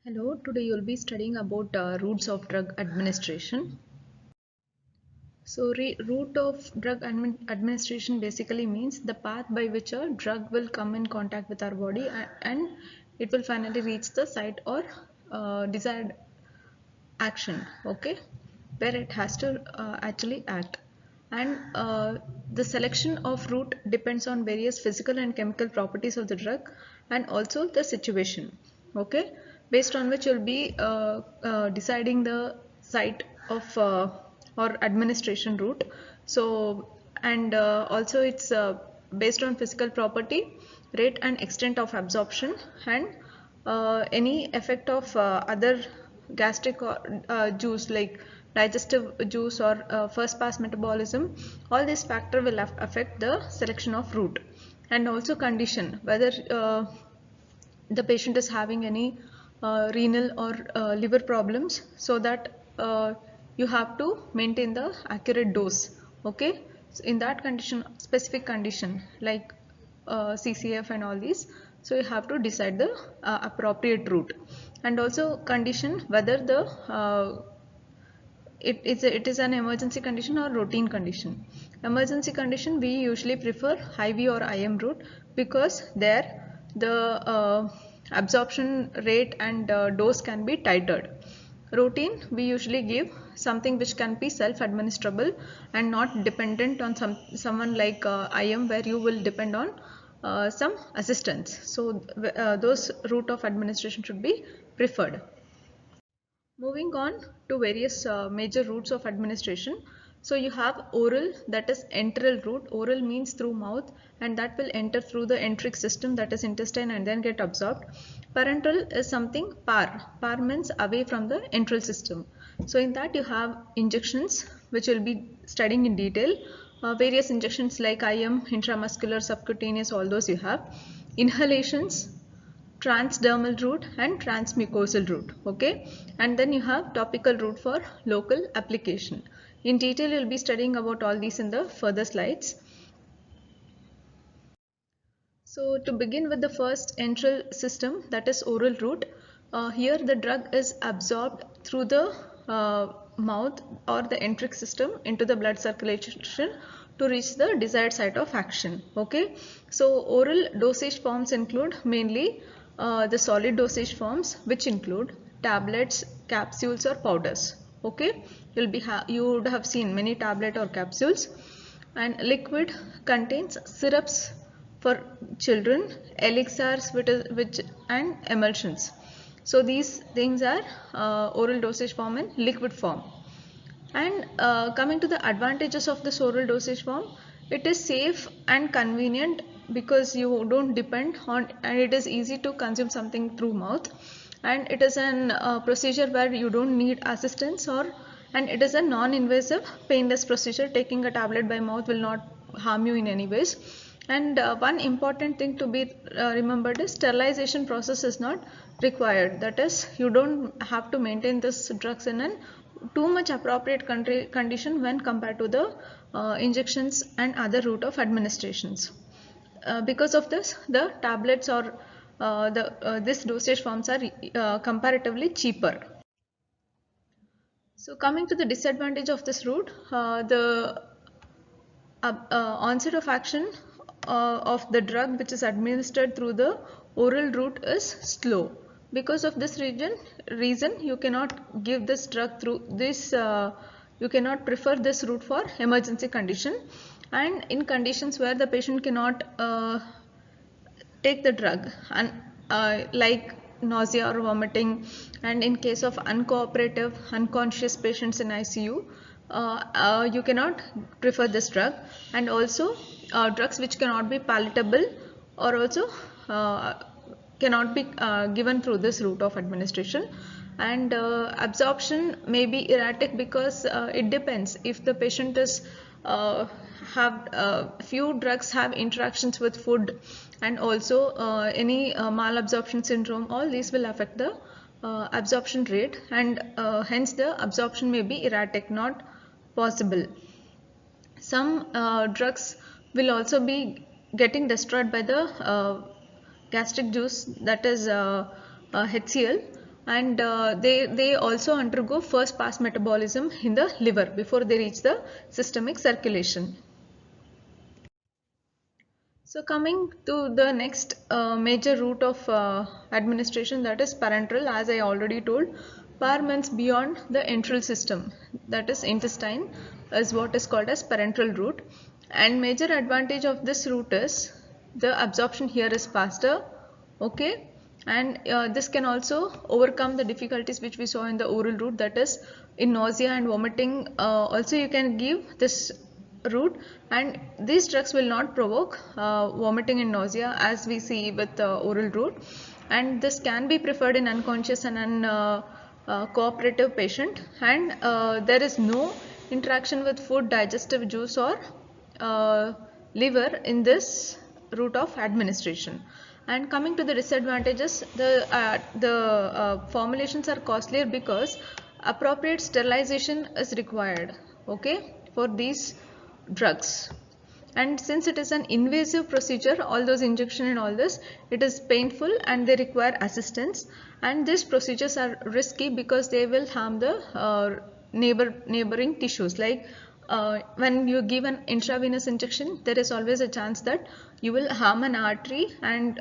Hello, today you'll be studying about routes of drug administration. So, route of drug administration basically means the path by which a drug will come in contact with our body and it will finally reach the site or desired action, okay, where it has to actually act. And the selection of route depends on various physical and chemical properties of the drug and also the situation, okay, based on which you'll be deciding the site of or administration route. So, and also it's based on physical property, rate and extent of absorption, and any effect of other gastric or juice like digestive juice or first pass metabolism. All these factor will affect the selection of route, and also condition, whether the patient is having any renal or liver problems, so that you have to maintain the accurate dose, okay. So in that condition, specific condition like CCF and all these, so you have to decide the appropriate route. And also condition whether the it is an emergency condition or routine condition. Emergency condition, we usually prefer IV or IM route because there the absorption rate and dose can be titrated. Routine, we usually give something which can be self-administrable and not dependent on someone like IM, where you will depend on some assistance. So those route of administration should be preferred. Moving on to various major routes of administration. So you have oral, that is enteral route. Oral means through mouth, and that will enter through the enteric system, that is intestine, and then get absorbed. Parenteral is something par. Par means away from the enteral system. So in that you have injections, which we'll be studying in detail. Various injections like IM, intramuscular, subcutaneous, all those you have. Inhalations, transdermal route and transmucosal route, okay. And then you have topical route for local application. In detail you'll be studying about all these in the further slides. So to begin with the first enteral system, that is oral route, here the drug is absorbed through the mouth or the enteric system into the blood circulation to reach the desired site of action, okay. So oral dosage forms include mainly the solid dosage forms, which include tablets, capsules or powders, okay. You would have seen many tablet or capsules. And liquid contains syrups for children, elixirs which and emulsions. So these things are oral dosage form in liquid form. And coming to the advantages of this oral dosage form, it is safe and convenient because you don't depend on, and it is easy to consume something through mouth, and it is an procedure where you don't need assistance, or and it is a non-invasive painless procedure. Taking a tablet by mouth will not harm you in any ways. And one important thing to be remembered is sterilization process is not required. That is, you don't have to maintain this drugs in an too much appropriate condition when compared to the injections and other route of administrations. Because of this, the tablets or this dosage forms are comparatively cheaper. So coming to the disadvantage of this route, the onset of action of the drug which is administered through the oral route is slow. Because of this reason you cannot give this drug through this, you cannot prefer this route for emergency condition, and in conditions where the patient cannot take the drug, and like nausea or vomiting, and in case of uncooperative unconscious patients in ICU, you cannot prefer this drug. And also drugs which cannot be palatable or also cannot be given through this route of administration. And absorption may be erratic because it depends if the patient is have few drugs have interactions with food, and also any malabsorption syndrome. All these will affect the absorption rate, and hence the absorption may be erratic, not possible. Some drugs will also be getting destroyed by the gastric juice, that is HCl. and they also undergo first pass metabolism in the liver before they reach the systemic circulation. So coming to the next major route of administration, that is parenteral. As I already told, par means beyond the enteral system, that is intestine, is what is called as parenteral route. And major advantage of this route is the absorption here is faster, okay, and this can also overcome the difficulties which we saw in the oral route, that is in nausea and vomiting. Also you can give this route, and these drugs will not provoke vomiting and nausea as we see with the oral route, and this can be preferred in unconscious and cooperative patient, and there is no interaction with food, digestive juice or liver in this route of administration. And coming to the disadvantages, the formulations are costlier because appropriate sterilization is required, okay, for these drugs. And since it is an invasive procedure, all those injection and all this, it is painful and they require assistance, and these procedures are risky because they will harm the neighboring tissues. Like when you give an intravenous injection, there is always a chance that you will harm an artery and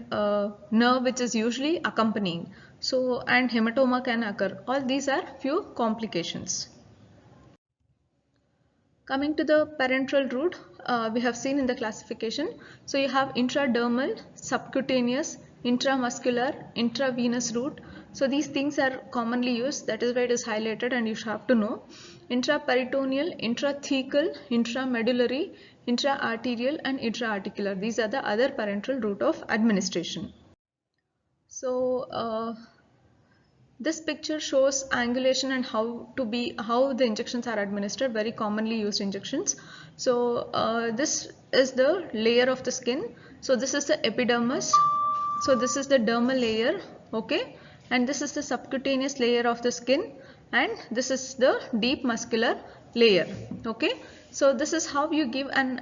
nerve which is usually accompanying, so, and hematoma can occur. All these are few complications. Coming to the parenteral route, we have seen in the classification. So you have intradermal, subcutaneous, intramuscular, intravenous route. So these things are commonly used, that is why it is highlighted and you have to know. Intraperitoneal, intrathecal, intramedullary, intraarterial and intraarticular. These are the other parenteral route of administration. So this picture shows angulation and how the injections are administered, very commonly used injections. So this is the layer of the skin. So this is the epidermis. So this is the dermal layer, okay, and this is the subcutaneous layer of the skin, and this is the deep muscular layer, okay. So this is how you give an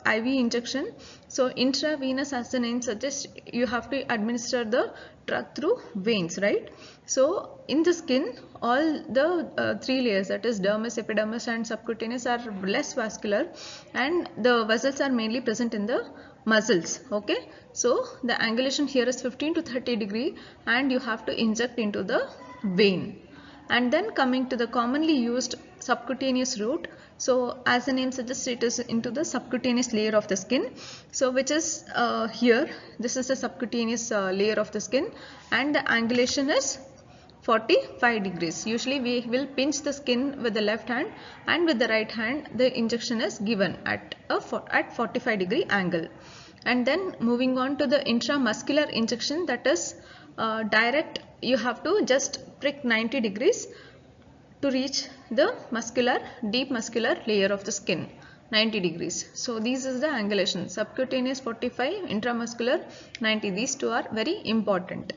IV injection. So intravenous, as the name suggests, you have to administer the drug through veins, right? So in the skin, all the three layers, that is dermis, epidermis and subcutaneous, are less vascular, and the vessels are mainly present in the muscles, okay. So the angulation here is 15 to 30 degree and you have to inject into the vein. And then coming to the commonly used subcutaneous route, so as the name suggests, it is into the subcutaneous layer of the skin, so which is here. This is the subcutaneous layer of the skin, and the angulation is 45 degrees. Usually we will pinch the skin with the left hand, and with the right hand the injection is given at 45 degree angle. And then moving on to the intramuscular injection, that is direct. You have to just prick 90 degrees to reach the deep muscular layer of the skin, 90 degrees. So this is the angulation, subcutaneous 45, intramuscular 90. These two are very important.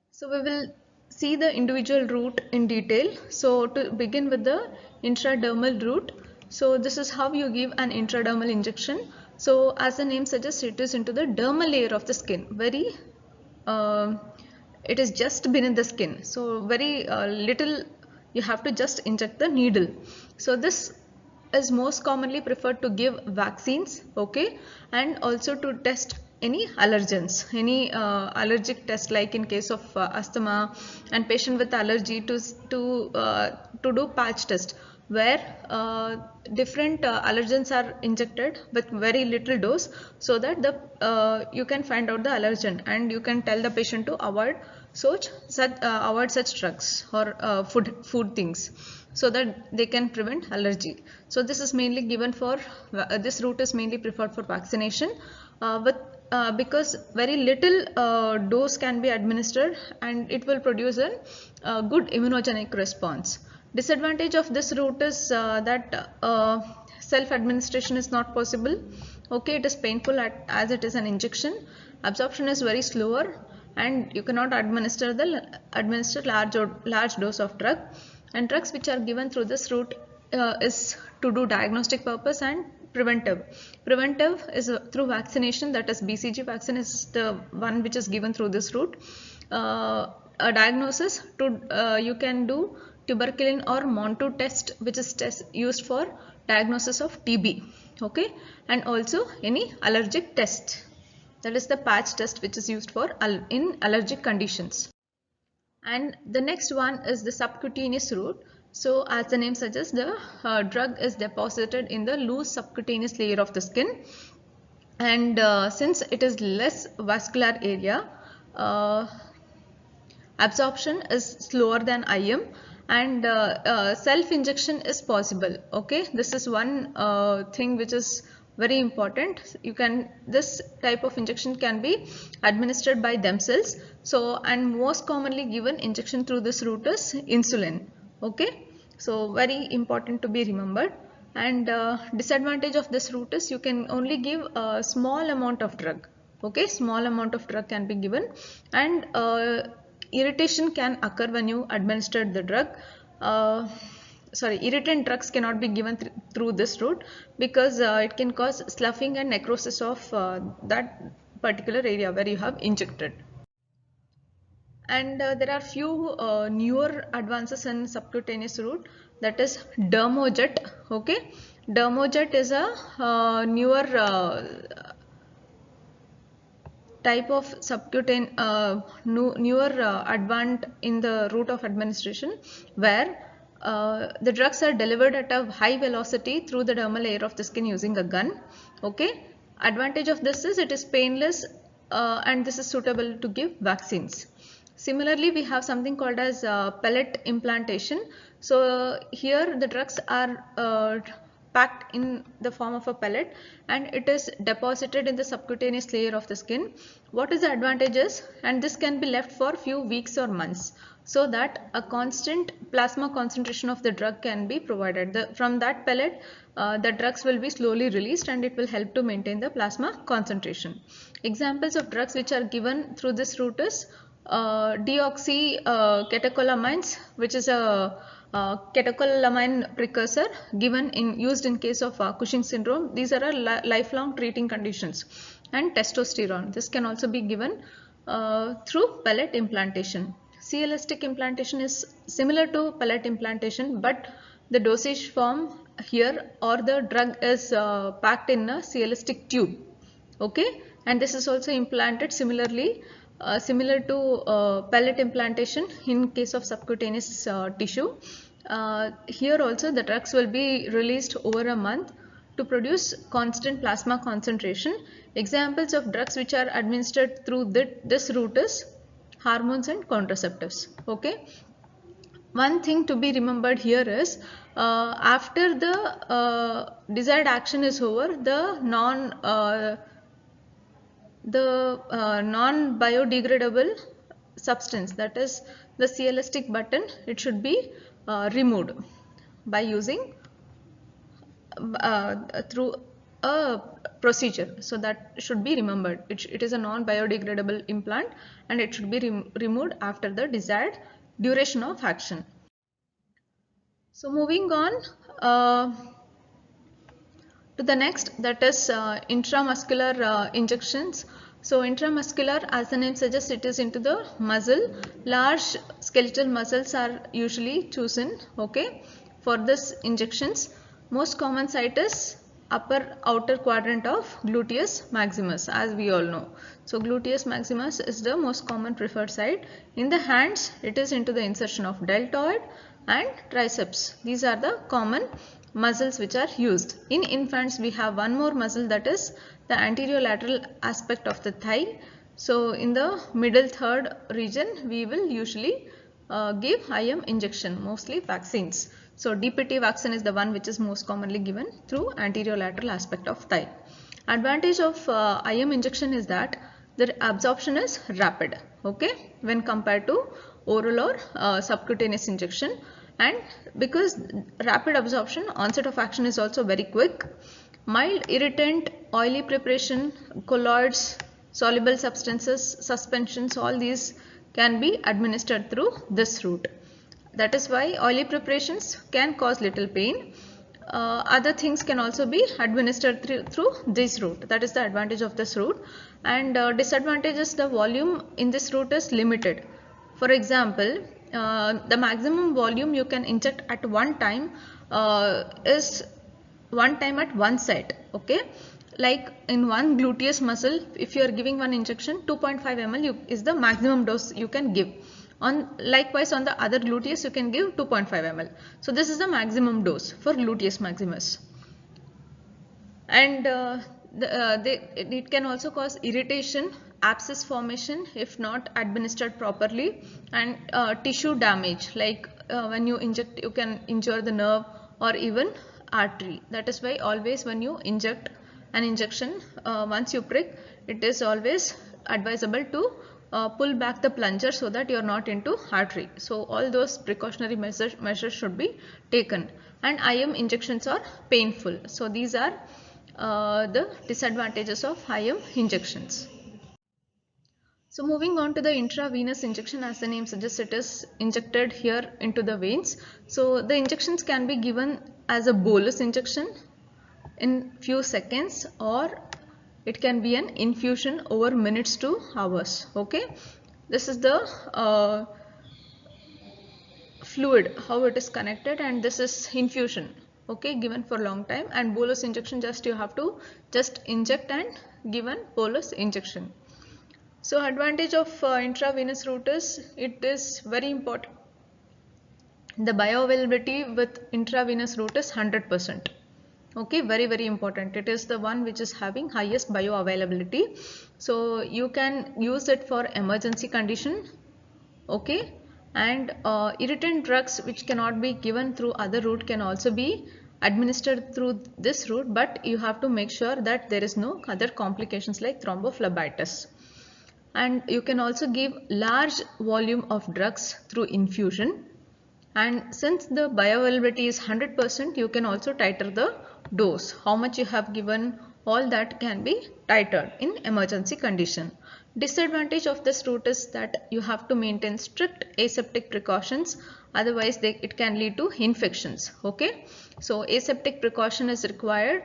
So we will see the individual route in detail. So to begin with the intradermal route, so this is how you give an intradermal injection. So as the name suggests, it is into the dermal layer of the skin, it is just beneath the skin, so very little you have to just inject the needle. So this is most commonly preferred to give vaccines, okay, and also to test any allergens, any allergic test, like in case of asthma and patient with allergy, to do patch test, where different allergens are injected with very little dose, so that the you can find out the allergen and you can tell the patient to avoid such drugs or food things, so that they can prevent allergy. So this is mainly given for this route is mainly preferred for vaccination, because very little dose can be administered and it will produce a good immunogenic response. Disadvantage of this route is that self-administration is not possible, okay. It is painful as it is an injection. Absorption is very slower, and you cannot administer large dose of drug. And drugs which are given through this route is to do diagnostic purpose and preventive. Preventive is through vaccination, that is BCG vaccine is the one which is given through this route. a diagnosis to you can do tuberculin or Montu test, which is used for diagnosis of TB. Okay, and also any allergic test, that is the patch test, which is used for in allergic conditions. And the next one is the subcutaneous route. So as the name suggests, the drug is deposited in the loose subcutaneous layer of the skin, and since it is less vascular area, absorption is slower than IM, and self injection is possible. Okay, this is one thing which is very important. This type of injection can be administered by themselves. So, and most commonly given injection through this route is insulin. Okay, so very important to be remembered. And disadvantage of this route is you can only give a small amount of drug. Okay, small amount of drug can be given, and irritation can occur when you administer the drug. Irritant drugs cannot be given through this route, because it can cause sloughing and necrosis of that particular area where you have injected. And there are few newer advances in subcutaneous route, that is Dermojet. Okay, Dermojet is a newer type of subcutaneous newer advant in the route of administration, where the drugs are delivered at a high velocity through the dermal layer of the skin using a gun. Okay, advantage of this is it is painless, and this is suitable to give vaccines. Similarly, we have something called as pellet implantation. So here the drugs are packed in the form of a pellet, and it is deposited in the subcutaneous layer of the skin. What is the advantages? And this can be left for few weeks or months, so that a constant plasma concentration of the drug can be provided. From that pellet, the drugs will be slowly released, and it will help to maintain the plasma concentration. Examples of drugs which are given through this route is deoxycatecholamines, which is a catecholamine precursor used in case of Cushing syndrome. These are lifelong treating conditions. And testosterone, this can also be given through pellet implantation. Celistic implantation is similar to pellet implantation, but the dosage form here, or the drug is packed in a celistic tube. Okay, and this is also implanted similarly, similar to pellet implantation in case of subcutaneous tissue. Here also the drugs will be released over a month to produce constant plasma concentration. Examples of drugs which are administered through this route is hormones and contraceptives. Okay, one thing to be remembered here is after the desired action is over, the non-biodegradable substance, that is the celistic button, it should be removed by using through a procedure. So that should be remembered. It is a non-biodegradable implant, and it should be removed after the desired duration of action. So moving on to the next, that is intramuscular injections. So intramuscular, as the name suggests, it is into the muscle. Large skeletal muscles are usually chosen, okay, for this injections. Most common site is upper outer quadrant of gluteus maximus, as we all know. So gluteus maximus is the most common preferred site. In the hands, it is into the insertion of deltoid and triceps. These are the common muscles which are used. In infants, we have one more muscle, that is the anterior lateral aspect of the thigh. So in the middle third region, we will usually give IM injection, mostly vaccines. So DPT vaccine is the one which is most commonly given through anterior lateral aspect of thigh. Advantage of IM injection is that the absorption is rapid, okay, when compared to oral or subcutaneous injection. And because rapid absorption, onset of action is also very quick. Mild irritant, oily preparation, colloids, soluble substances, suspensions, all these can be administered through this route. That is why oily preparations can cause little pain. Other things can also be administered through this route. That is the advantage of this route. And disadvantage is the volume in this route is limited. For example, the maximum volume you can inject at one time is one time at one site. Okay, like in one gluteus muscle, if you are giving one injection, 2.5 ml is the maximum dose you can give. On likewise on the other gluteus you can give 2.5 ml. So this is the maximum dose for gluteus maximus. And it can also cause irritation, abscess formation if not administered properly, and tissue damage, like when you inject you can injure the nerve or even artery. That is why always when you inject an injection, once you prick, it is always advisable to pull back the plunger so that you are not into artery. So all those precautionary measures should be taken. And IM injections are painful. So these are the disadvantages of IM injections. So moving on to the intravenous injection, as the name suggests, it is injected here into the veins. So the injections can be given as a bolus injection in few seconds, or it can be an infusion over minutes to hours. Okay, this is the fluid, how it is connected, and this is infusion, okay, given for long time. And bolus injection, just you have to just inject and given bolus injection. So advantage of intravenous route is, it is very important. The bioavailability with intravenous route is 100%. Okay, very important. It is the one which is having highest bioavailability. So you can use it for emergency condition. Okay, and irritant drugs which cannot be given through other route can also be administered through this route, but you have to make sure that there is no other complications like thrombophlebitis. And you can also give large volume of drugs through infusion, and since the bioavailability is 100%, you can also titrate the dose. How much you have given, all that can be titrated in emergency condition. Disadvantage of this route is that you have to maintain strict aseptic precautions, otherwise it can lead to infections. Okay, so aseptic precaution is required.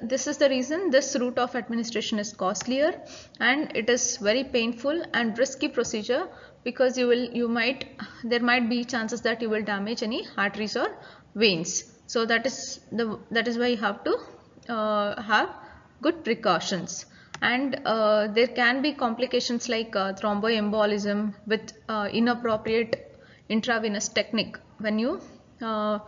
This is the reason this route of administration is costlier, and it is very painful and risky procedure, because there might be chances that you will damage any arteries or veins. So that is why you have to have good precautions. And there can be complications like thromboembolism with inappropriate intravenous technique when you are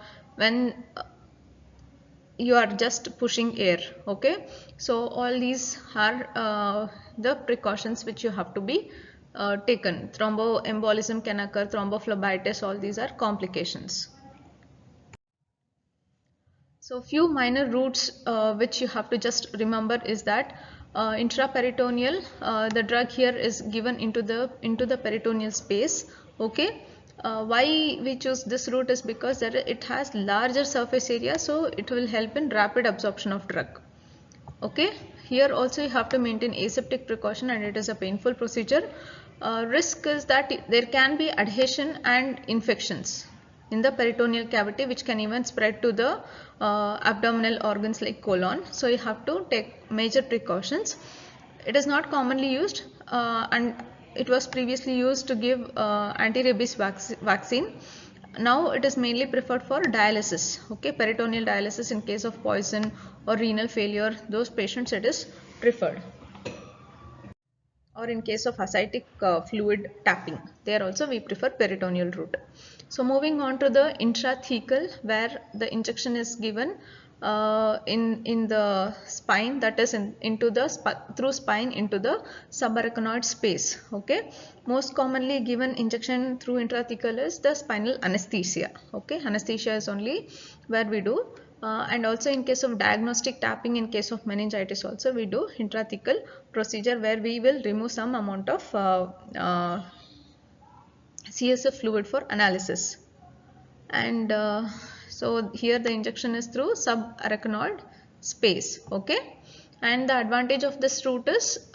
just pushing air. Okay, so all these are the precautions which you have to be taken. Thromboembolism can occur, thrombophlebitis, all these are complications. So few minor routes which you have to just remember is that intraperitoneal, the drug here is given into the peritoneal space. Okay, why we choose this route is because it has larger surface area, so it will help in rapid absorption of drug. Okay, here also you have to maintain aseptic precaution, and it is a painful procedure. Risk is that there can be adhesion and infections in the peritoneal cavity, which can even spread to the abdominal organs like colon. So you have to take major precautions. It is not commonly used, and it was previously used to give anti-rabies vaccine. Now it is mainly preferred for dialysis. Okay, peritoneal dialysis in case of poison or renal failure, those patients it is preferred. Or in case of ascitic fluid tapping, there also we prefer peritoneal route. So moving on to the intrathecal, where the injection is given in the spine, that is through spine into the subarachnoid space. Okay, most commonly given injection through intrathecal is the spinal anesthesia. Okay, anesthesia is only where we do. And also in case of diagnostic tapping, in case of meningitis also we do intrathecal procedure, where we will remove some amount of CSF fluid for analysis. And so here the injection is through subarachnoid space. Okay, and the advantage of this route is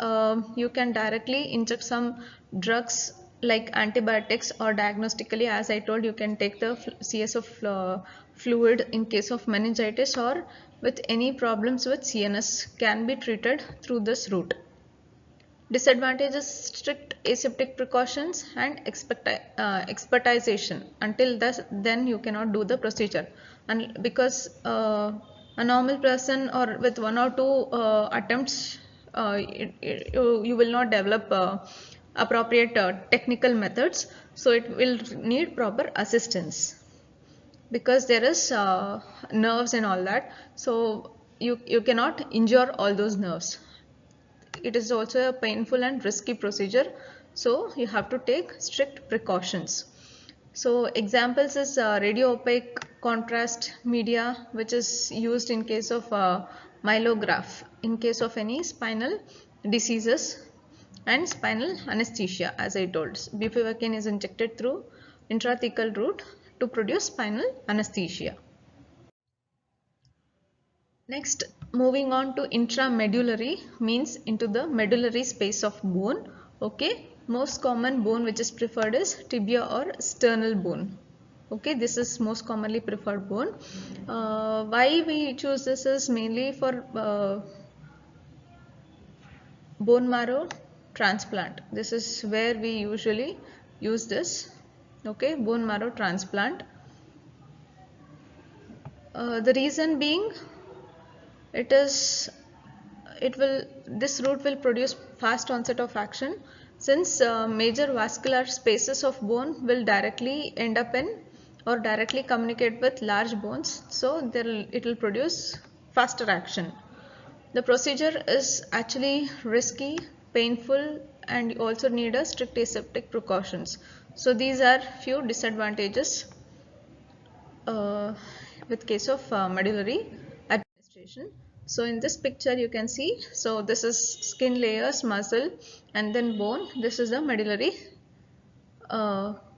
you can directly inject some drugs like antibiotics, or diagnostically, as I told, you can take the CSF fluid in case of meningitis, or with any problems with CNS can be treated through this route. Disadvantage is strict aseptic precautions and expertization. Until then you cannot do the procedure, and because a normal person or with one or two attempts you will not develop appropriate technical methods, so it will need proper assistance because there is nerves and all that, so you cannot injure all those nerves. It is also a painful and risky procedure, so you have to take strict precautions. So examples is radio opaque contrast media, which is used in case of myelograph in case of any spinal diseases, and spinal anesthesia. As I told, bupivacaine is injected through intrathecal route to produce spinal anesthesia. Next, moving on to intramedullary, means into the medullary space of bone. Okay, most common bone which is preferred is tibia or sternal bone. Okay, this is most commonly preferred bone. Why we choose this is mainly for bone marrow transplant. This is where we usually use this. Okay, bone marrow transplant. The reason being, this route will produce fast onset of action, since major vascular spaces of bone will directly end up in or directly communicate with large bones, so it will produce faster action. The procedure is actually risky, painful, and you also need a strict aseptic precautions. So these are few disadvantages with case of medullary administration. So in this picture you can see, so this is skin layers, muscle, and then bone. This is the medullary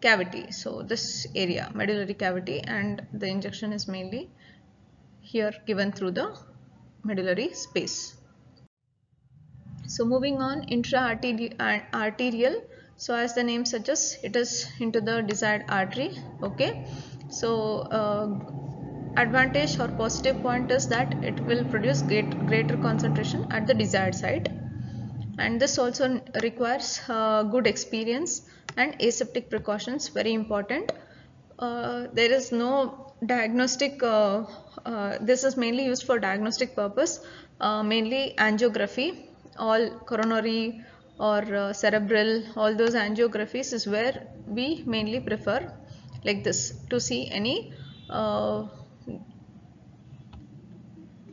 cavity. So this area, medullary cavity, and the injection is mainly here given through the medullary space. So moving on, intra-arterial. So as the name suggests, it is into the desired artery. Okay. So advantage or positive point is that it will produce greater concentration at the desired site, and this also requires good experience and aseptic precautions, very important. There is no diagnostic, this is mainly used for diagnostic purpose, mainly angiography, all coronary or cerebral, all those angiographies is where we mainly prefer like this to see any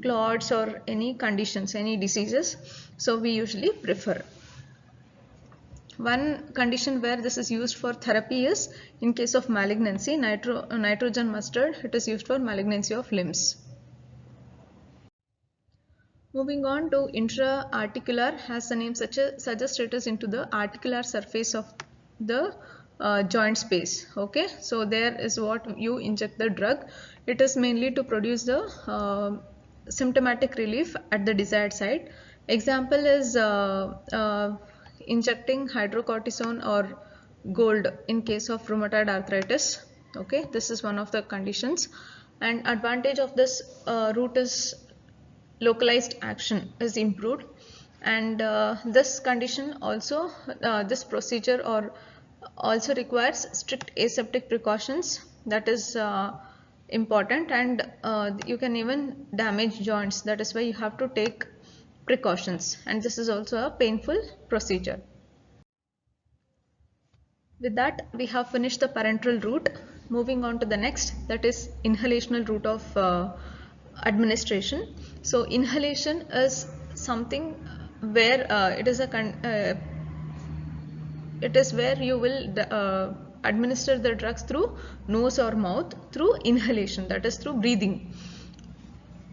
clots or any conditions, any diseases, so we usually prefer. One condition where this is used for therapy is in case of malignancy, nitrogen mustard, it is used for malignancy of limbs. Moving on to intra-articular, as the name suggests, it is into the articular surface of the joint space. Okay, so there is what you inject the drug. It is mainly to produce the symptomatic relief at the desired site. Example is injecting hydrocortisone or gold in case of rheumatoid arthritis. Okay, this is one of the conditions, and advantage of this route is localized action is improved, and this condition also, this procedure or also requires strict aseptic precautions, that is important, and you can even damage joints, that is why you have to take precautions, and this is also a painful procedure. With that, we have finished the parenteral route. Moving on to the next, that is inhalational route of administration. So inhalation is something where it is where you will administer the drugs through nose or mouth through inhalation, that is through breathing.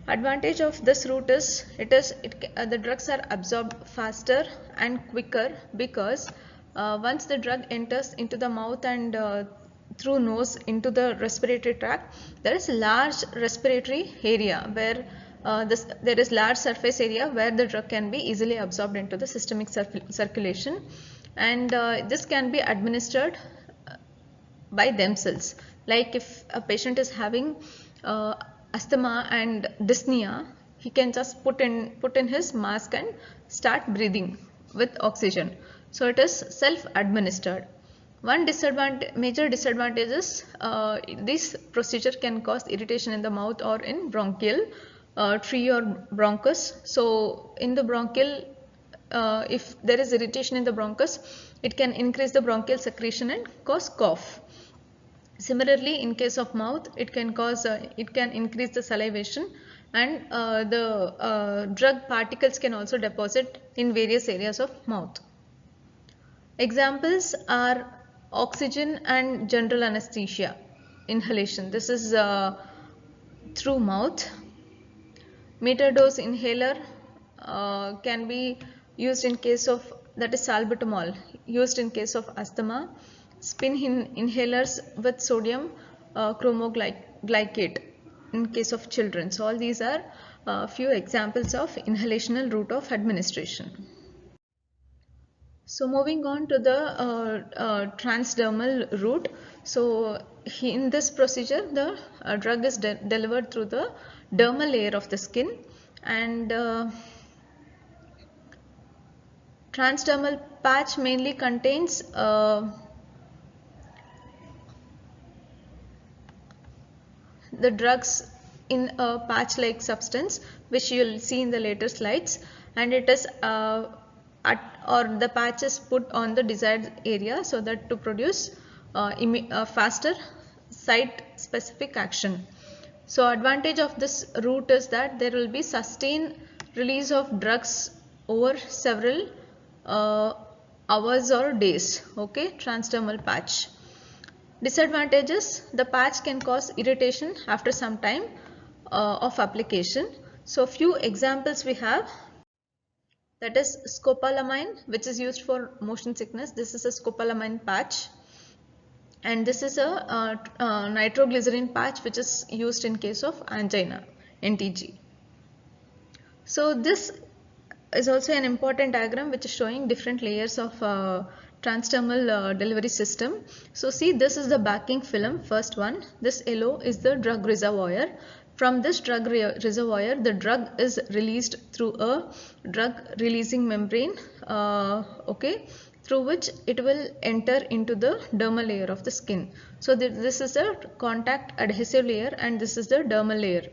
Advantage of this route is the drugs are absorbed faster and quicker, because once the drug enters into the mouth and through nose into the respiratory tract, there is large respiratory area where there is large surface area where the drug can be easily absorbed into the systemic circulation, and this can be administered by themselves. Like if a patient is having asthma and dyspnea, he can just put in his mask and start breathing with oxygen. So it is self-administered. One major disadvantage is this procedure can cause irritation in the mouth or in bronchial tree or bronchus. So in the bronchial, if there is irritation in the bronchus, it can increase the bronchial secretion and cause cough. Similarly, in case of mouth, it can increase the salivation, and the drug particles can also deposit in various areas of mouth. Examples are oxygen and general anesthesia inhalation. This is through mouth. Meter dose inhaler can be used in case of, that is salbutamol, used in case of asthma. Spin inhalers with sodium chromoglycate in case of children. So all these are few examples of inhalational route of administration. So moving on to the transdermal route. So in this procedure, the drug is delivered through the dermal layer of the skin, and transdermal patch mainly contains the drugs in a patch-like substance, which you will see in the later slides, and it is the patch is put on the desired area so that to produce faster site-specific action. So advantage of this route is that there will be sustained release of drugs over several hours or days. Okay, transdermal patch. Disadvantages: the patch can cause irritation after some time of application. So few examples we have, that is scopolamine, which is used for motion sickness. This is a scopolamine patch, and this is a nitroglycerin patch which is used in case of angina, NTG. So this is also an important diagram which is showing different layers of transdermal delivery system. So see, this is the backing film, first one. This yellow is the drug reservoir. From this drug reservoir, the drug is released through a drug releasing membrane, okay, through which it will enter into the dermal layer of the skin. So this is a contact adhesive layer, and this is the dermal layer.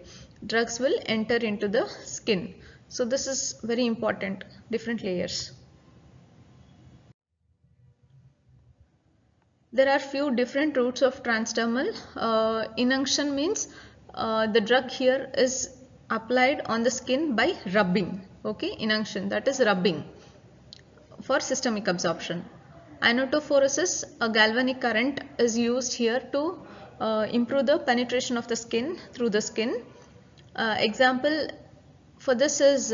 Drugs will enter into the skin. So this is very important, different layers. There are few different routes of transdermal. Inunction means the drug here is applied on the skin by rubbing. Okay, inunction, that is rubbing for systemic absorption. Ionotophoresis, a galvanic current is used here to improve the penetration of the skin through the skin. Example for this is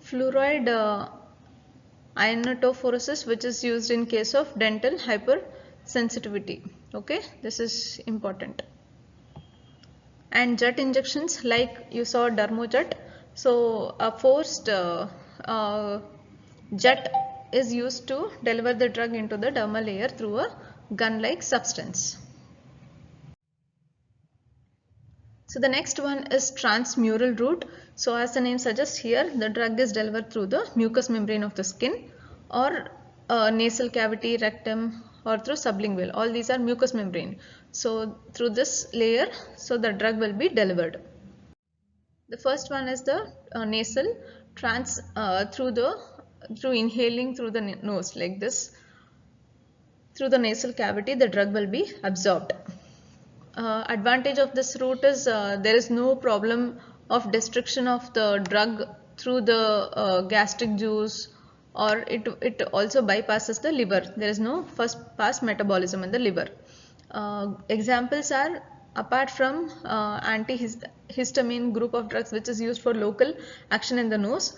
fluoride ionotophoresis, which is used in case of dental hypersensitivity. Okay, this is important. And jet injections, like you saw dermojet. So a forced jet is used to deliver the drug into the dermal layer through a gun-like substance. So the next one is transmural route. So as the name suggests, here the drug is delivered through the mucous membrane of the skin, or nasal cavity, rectum, or through sublingual. All these are mucous membrane. So through this layer, so the drug will be delivered. The first one is the nasal, through inhaling through the nose like this. Through the nasal cavity, the drug will be absorbed. Advantage of this route is there is no problem of destruction of the drug through the gastric juice, or it also bypasses the liver. There is no first pass metabolism in the liver. Examples are, apart from antihistamine group of drugs which is used for local action in the nose,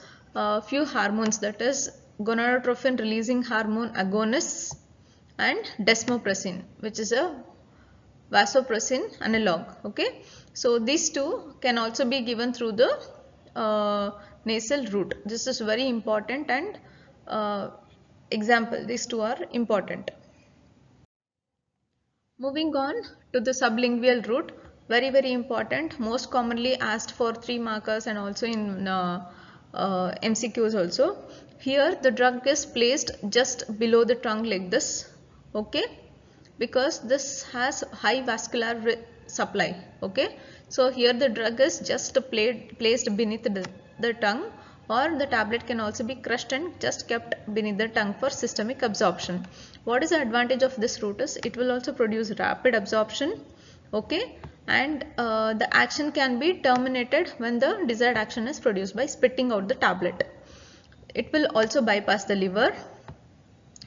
few hormones, that is gonadotropin releasing hormone agonists and desmopressin, which is a vasopressin analog. Okay, so these two can also be given through the nasal route. This is very important, and example, these two are important. Moving on to the sublingual route. very important, most commonly asked for 3 markers and also in MCQs also. Here the drug is placed just below the tongue like this, okay, because this has high vascular supply, okay. So here the drug is just placed beneath the tongue, or the tablet can also be crushed and just kept beneath the tongue for systemic absorption. What is the advantage of this route is it will also produce rapid absorption, okay, and the action can be terminated when the desired action is produced by spitting out the tablet. It will also bypass the liver.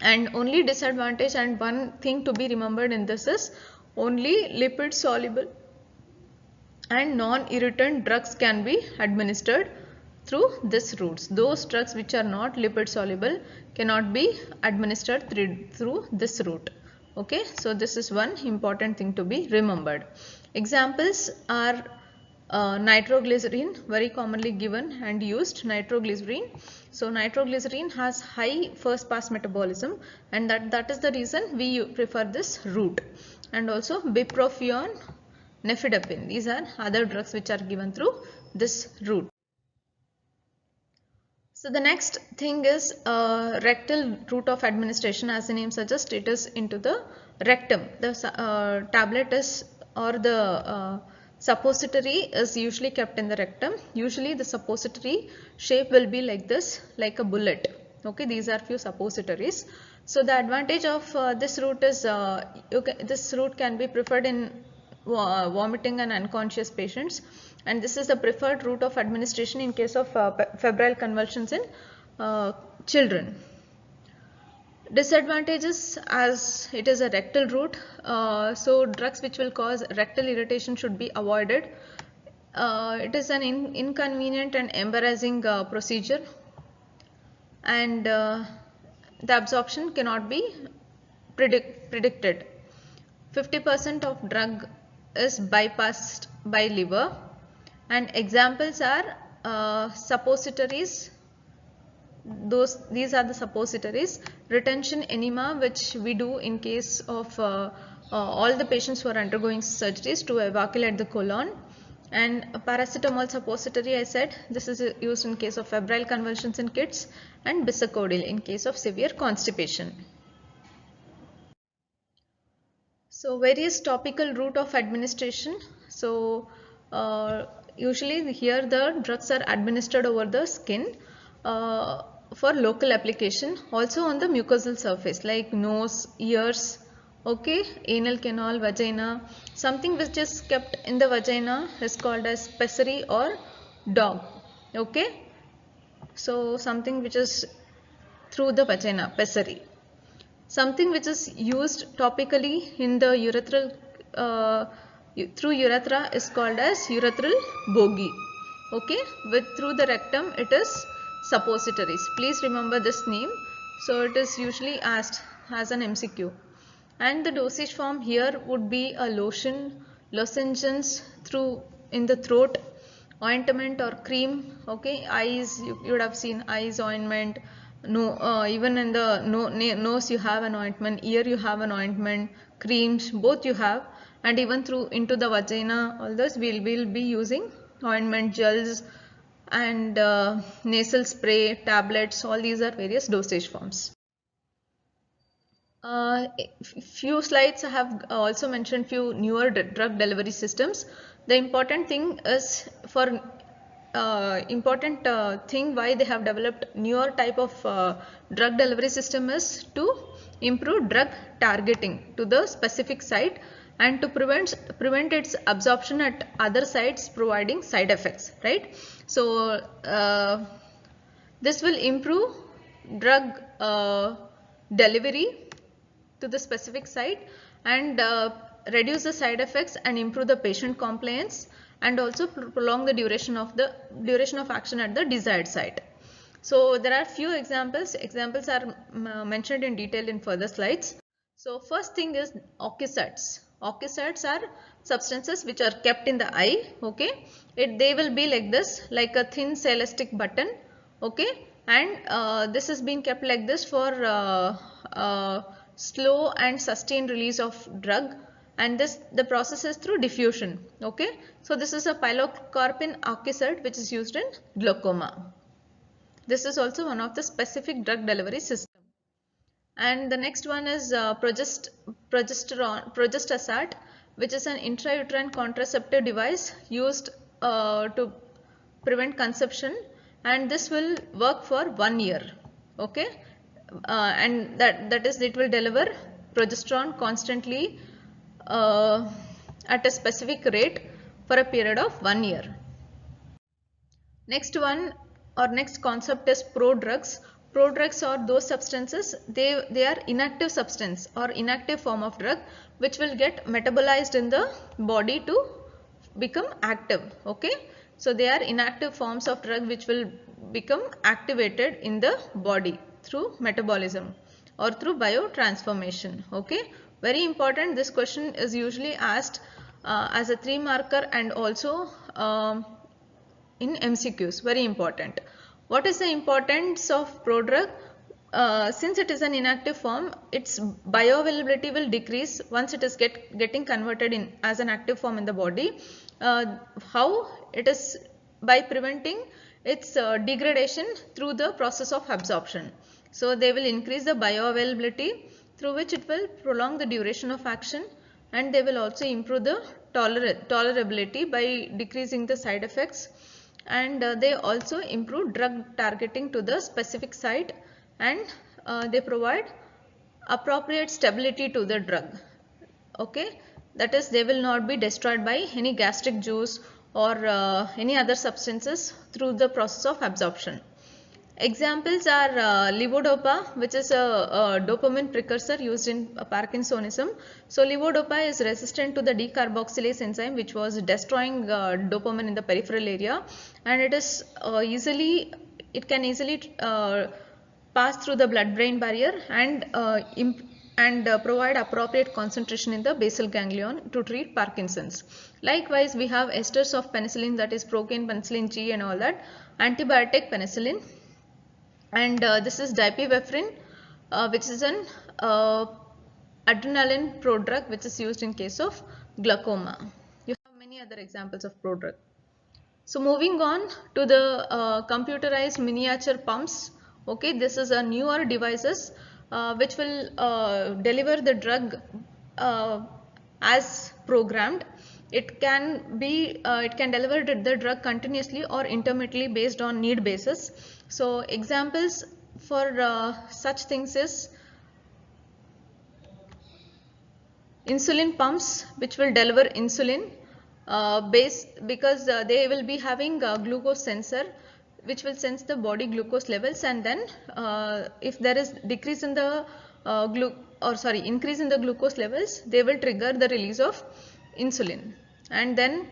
And only disadvantage and one thing to be remembered in this is only lipid soluble and non-irritant drugs can be administered through this routes. Those drugs which are not lipid soluble cannot be administered through this route. Okay, so this is one important thing to be remembered. Examples are nitroglycerin, very commonly given and used, nitroglycerin. So nitroglycerin has high first pass metabolism, and that is the reason we prefer this route. And also bupropion, nifedipine, these are other drugs which are given through this route. So the next thing is rectal route of administration. As the name suggests, it is into the rectum. The tablet is, or the suppository is usually kept in the rectum. Usually the suppository shape will be like this, like a bullet. Okay, these are few suppositories. So the advantage of this route is this route can be preferred in vomiting and unconscious patients, and this is the preferred route of administration in case of febrile convulsions in children. Disadvantages, as it is a rectal route, so drugs which will cause rectal irritation should be avoided. It is an inconvenient and embarrassing procedure, and the absorption cannot be predicted. 50% of drug is bypassed by liver, and examples are suppositories. These are the suppositories. Retention enema, which we do in case of all the patients who are undergoing surgeries to evacuate the colon. And paracetamol suppository, I said, this is used in case of febrile convulsions in kids, and bisacodyl in case of severe constipation. So various topical route of administration. So usually here the drugs are administered over the skin for local application, also on the mucosal surface like nose, ears, okay, anal canal, vagina. Something which is kept in the vagina is called as pessary or dog, okay. So something which is through the vagina, pessary. Something which is used topically in the urethral through urethra is called as urethral bogey, okay. Through the rectum it is suppositories. Please remember this name. So it is usually asked as an MCQ. And the dosage form here would be a lotion, lozenges through in the throat, ointment or cream, okay. Eyes, you would have seen eyes ointment. No, even in the nose you have an ointment, ear you have an ointment, creams both you have, and even through into the vagina, all this we'll be using ointment, gels, and nasal spray, tablets. All these are various dosage forms. Few slides I have also mentioned few newer drug delivery systems. The important thing is for important thing why they have developed newer type of drug delivery system is to improve drug targeting to the specific site and to prevent its absorption at other sites, providing side effects, right. So this will improve drug delivery to the specific site and reduce the side effects and improve the patient compliance, and also prolong the duration of action at the desired site. So there are few examples. Examples are mentioned in detail in further slides. So first thing is oxycytes. Oxycytes are substances which are kept in the eye, okay. They will be like this, like a thin elastic button, okay, and this is being kept like this for slow and sustained release of drug, and the process is through diffusion. Okay, so this is a pilocarpine ocicert which is used in glaucoma. This is also one of the specific drug delivery system. And the next one is progestastat, which is an intrauterine contraceptive device used to prevent conception, and this will work for 1 year. Okay, and that is, it will deliver progesterone constantly at a specific rate for a period of 1 year. Next one or next concept is prodrugs. Prodrugs are those substances, they are inactive substance or inactive form of drug which will get metabolized in the body to become active. Okay, so they are inactive forms of drug which will become activated in the body through metabolism or through biotransformation. Okay, very important. This question is usually asked as a 3 marker and also in MCQs, very important. What is the importance of prodrug? Since it is an inactive form, its bioavailability will decrease once it is getting converted in as an active form in the body. How it is? By preventing its degradation through the process of absorption. So they will increase the bioavailability, through which it will prolong the duration of action, and they will also improve the tolerability by decreasing the side effects, and they also improve drug targeting to the specific site, and they provide appropriate stability to the drug. Okay, that is, they will not be destroyed by any gastric juice or any other substances through the process of absorption. Examples are levodopa, which is a dopamine precursor used in Parkinsonism. So levodopa is resistant to the decarboxylase enzyme, which was destroying dopamine in the peripheral area, and it is can easily pass through the blood-brain barrier and provide appropriate concentration in the basal ganglion to treat Parkinson's. Likewise, we have esters of penicillin, that is procaine, penicillin G and all that, antibiotic penicillin, and this is dipivefrin, which is an adrenaline prodrug which is used in case of glaucoma. You have many other examples of prodrug. So moving on to the computerized miniature pumps. Okay, this is a newer devices which will deliver the drug as programmed. It can deliver the drug continuously or intermittently based on need basis. So examples for such things is insulin pumps, which will deliver insulin because they will be having a glucose sensor which will sense the body glucose levels, and then if there is decrease in the increase in the glucose levels, they will trigger the release of insulin, and then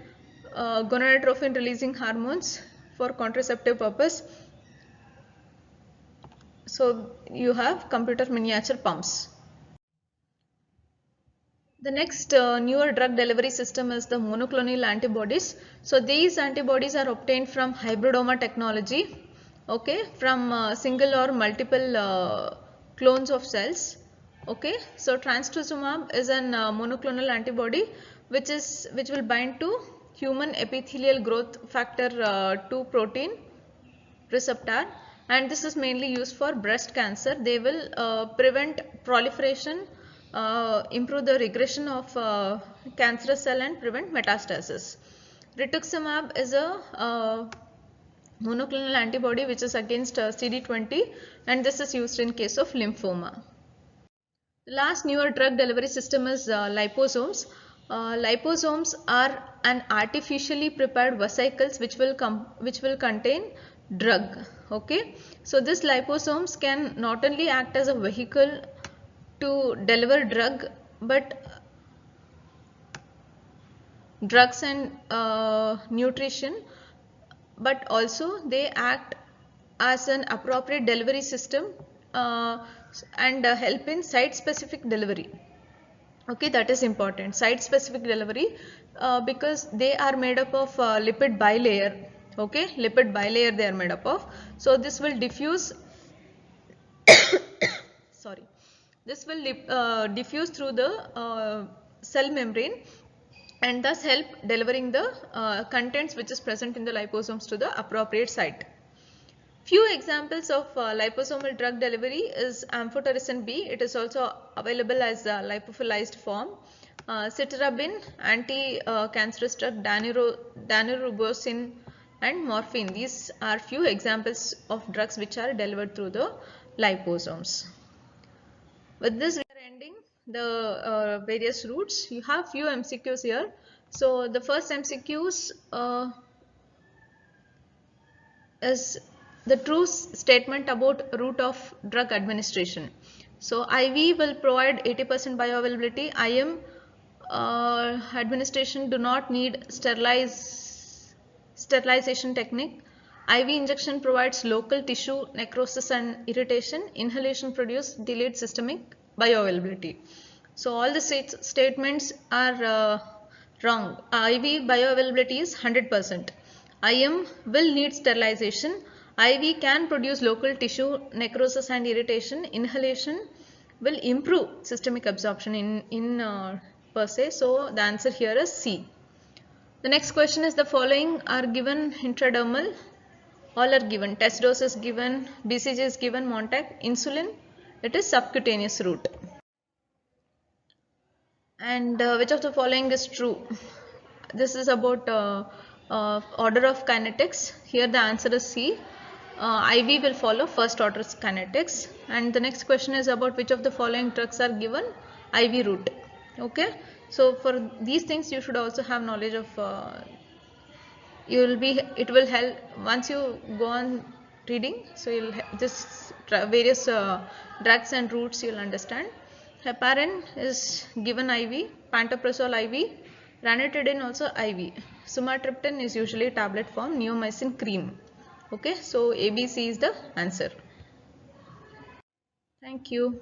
gonadotropin releasing hormones for contraceptive purpose. So you have computer miniature pumps. The next newer drug delivery system is the monoclonal antibodies. So these antibodies are obtained from hybridoma technology, okay, from single or multiple clones of cells. Okay, so trastuzumab is an monoclonal antibody which will bind to human epithelial growth factor 2 protein receptor, and this is mainly used for breast cancer. They will prevent proliferation, improve the regression of cancerous cell, and prevent metastasis. Rituximab is a monoclonal antibody which is against CD20, and this is used in case of lymphoma. The last newer drug delivery system is liposomes. Liposomes are an artificially prepared vesicles which will contain drug. Okay, so these liposomes can not only act as a vehicle to deliver drug, but drugs and nutrition, but also they act as an appropriate delivery system and help in site specific delivery. Okay, that is important, site specific delivery, because they are made up of lipid bilayer. Okay, lipid bilayer they are made up of. So this will diffuse this will diffuse through the cell membrane and thus help delivering the contents which is present in the liposomes to the appropriate site. Few examples of liposomal drug delivery is amphotericin B. It is also available as a lipophilized form. Cytarabine, anti-cancerous drug, daunorubicin and morphine. These are few examples of drugs which are delivered through the liposomes. With this we are ending the various routes. You have few MCQs here. So the first MCQs is the true statement about route of drug administration. So IV will provide 80% bioavailability. IM administration do not need sterilization technique. IV injection provides local tissue necrosis and irritation. Inhalation produce delayed systemic bioavailability. So all the statements are wrong. IV bioavailability is 100%. IM will need sterilization. IV can produce local tissue necrosis and irritation. Inhalation will improve systemic absorption in per se. So the answer here is C. The next question is, the following are given intradermal. All are given. Test dose is given, BCG is given, Montac, insulin, it is subcutaneous route. And which of the following is true? This is about order of kinetics. Here the answer is C. IV will follow first order kinetics. And the next question is about which of the following drugs are given IV route. Okay. So for these things you should also have knowledge of it will help once you go on reading. So you'll this various drugs and routes you'll understand. Heparin is given IV, pantoprazole IV, ranitidine also IV. Sumatriptan is usually tablet form, neomycin cream. Okay, so ABC is the answer. Thank you.